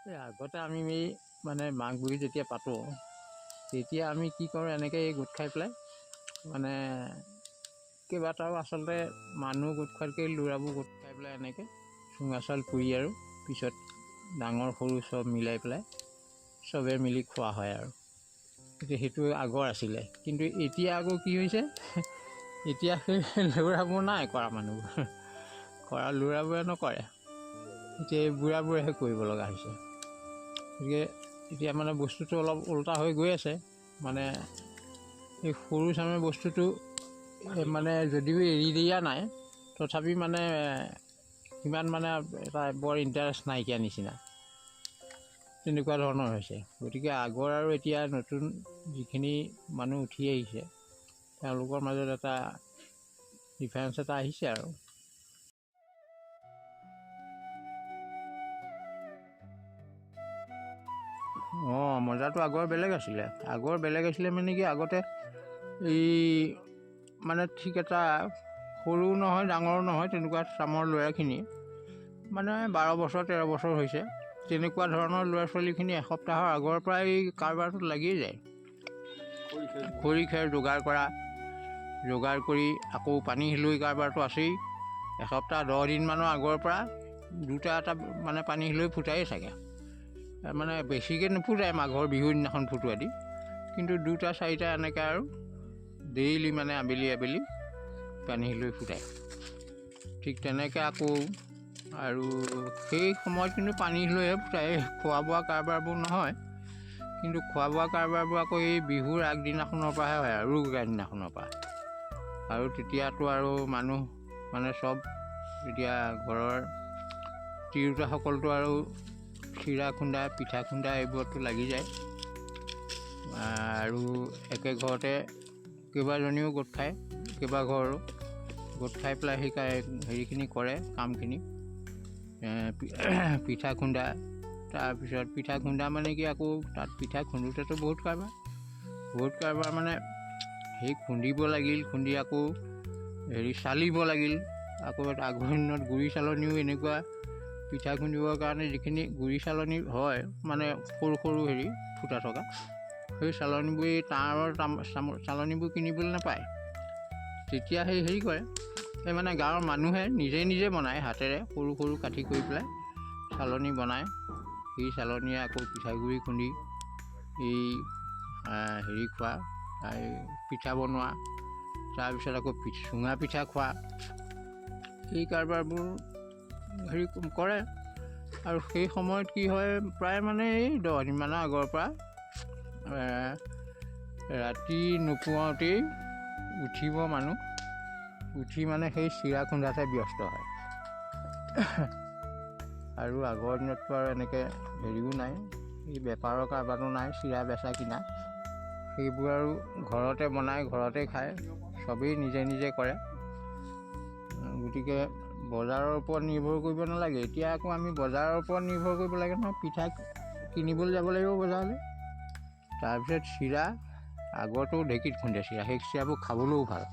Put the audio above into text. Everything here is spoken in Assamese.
আগতে আমি মানে মাঘ বিহু যেতিয়া পাতোঁ তেতিয়া আমি কি কৰোঁ, এনেকৈ গোট খাই পেলাই মানে কেইবাটাও আচলতে মানুহ গোট খোৱাতকৈ ল'ৰাবোৰ গোট খাই পেলাই এনেকৈ চুঙা চাউল পুৰি আৰু পিছত ডাঙৰ সৰু চব মিলাই পেলাই চবে মিলি খোৱা হয় আৰু এতিয়া সেইটো আগৰ আছিলে। কিন্তু এতিয়া আকৌ কি হৈছে, এতিয়া সেই ল'ৰাবোৰ নাই কৰা, মানুহবোৰ কৰা ল'ৰাবোৰে নকৰে, এতিয়া এই বুঢ়াবোৰেহে কৰিব লগা হৈছে। গতিকে এতিয়া মানে বস্তুটো অলপ ওলোটা হৈ গৈ আছে। মানে এই সৰু চামে বস্তুটো মানে যদিও এৰি দিয়া নাই, তথাপি মানে সিমান মানে এটা বৰ ইণ্টাৰেষ্ট নাইকিয়া নিচিনা তেনেকুৱা ধৰণৰ হৈছে। গতিকে আগৰ আৰু এতিয়া নতুন যিখিনি মানুহ উঠি আহিছে তেওঁলোকৰ মাজত এটা ডিফাৰেঞ্চ এটা আহিছে আৰু। মজাটো আগৰ বেলেগ আছিলে। মানে কি, আগতে এই মানে ঠিক এটা সৰুও নহয় ডাঙৰো নহয় তেনেকুৱা চামৰ ল'ৰাখিনি মানে 12 বছৰ 13 বছৰ হৈছে তেনেকুৱা ধৰণৰ ল'ৰা ছোৱালীখিনি এসপ্তাহৰ আগৰ পৰাই এই কাৰবাৰটোত লাগিয়ে যায়। খৰি খেৰ যোগাৰ কৰি আকৌ পানী হিলৈ কাৰবাৰটো আছেই। এসপ্তাহ 10 দিনমানৰ আগৰ পৰা দুটা এটা মানে পানী হিলৈ ফুটায়েই থাকে। মানে বেছিকৈ নুফুটাই, মাঘৰ বিহুৰ দিনাখন ফুটোৱা দি, কিন্তু 2টা 4টা এনেকৈ আৰু ডেইলি মানে আবেলি পানী হিলৈ ফুটায়। ঠিক তেনেকৈ আকৌ আৰু সেই সময়ত কিন্তু পানী লৈহে ফুটায়, খোৱা বোৱা কাৰবাৰবোৰ নহয়। কিন্তু খোৱা বোৱা কাৰবাৰবোৰ আকৌ এই বিহুৰ আগদিনাখনৰ পৰাহে হয় আৰু উৰুকাৰ দিনাখনৰ পৰা। আৰু তেতিয়াতো আৰু মানুহ মানে চব এতিয়া ঘৰৰ তিৰোতাসকলতো আৰু চিৰা খুন্দা পিঠা খুন্দা এইবোৰতো লাগি যায়। আৰু একে ঘৰতে কেইবাজনীও গোট খায়, কেইবাঘৰো গোট খাই পেলাই সেই হেৰিখিনি কৰে, কামখিনি। পিঠা খুন্দা, তাৰপিছত পিঠা খুন্দা মানে কি, আকৌ তাত পিঠা খুন্দোতেতো বহুত কাৰবাৰ মানে সেই খুন্দিব লাগিল, খুন্দি আকৌ চালিব লাগিল। আকৌ আগৰ দিনত গুড়ি চালনীও এনেকুৱা পিঠা খুন্দিবৰ কাৰণে যিখিনি গুড়ি চালনী হয় মানে সৰু ফুটা থকা, সেই চালনীবোৰ তাঁৰৰ চালনীবোৰ কিনিবলৈ নাপায়। তেতিয়া সেই হেৰি কৰে, এই মানে গাঁৱৰ মানুহে নিজে বনায়, হাতেৰে সৰু কাঠি কৰি পেলাই চালনী বনায়। সেই চালনীয়ে আকৌ পিঠাগুড়ি খুন্দি এই খোৱা, এই পিঠা বনোৱা, তাৰপিছত আকৌ চুঙা পিঠা খোৱা, এই কাৰবাৰবোৰ কৰে। আৰু সেই সময়ত কি হয়, প্ৰায় মানে এই 10 দিনমানৰ আগৰ পৰা ৰাতি নোপোৱাওঁতেই উঠিব মানুহ, উঠি মানে সেই চিৰা খুন্দাতে ব্যস্ত হয়। আৰু আগৰ দিনততো আৰু এনেকৈ হেৰিও নাই, এই বেপাৰৰ কাৰবাৰো নাই, চিৰা বেচা কিনা, সেইবোৰ আৰু ঘৰতে বনাই ঘৰতে খায়, চবেই নিজে কৰে। গতিকে বজাৰৰ ওপৰত নিৰ্ভৰ কৰিব নালাগে। এতিয়া আকৌ আমি বজাৰৰ ওপৰত নিৰ্ভৰ কৰিব লাগে নহয়, পিঠা কিনিবলৈ যাব লাগিব বজাৰলৈ। তাৰপিছত চিৰা, আগতো ঢেঁকীত খুন্দে চিৰা, সেই চিৰাবোৰ খাবলৈও ভাল।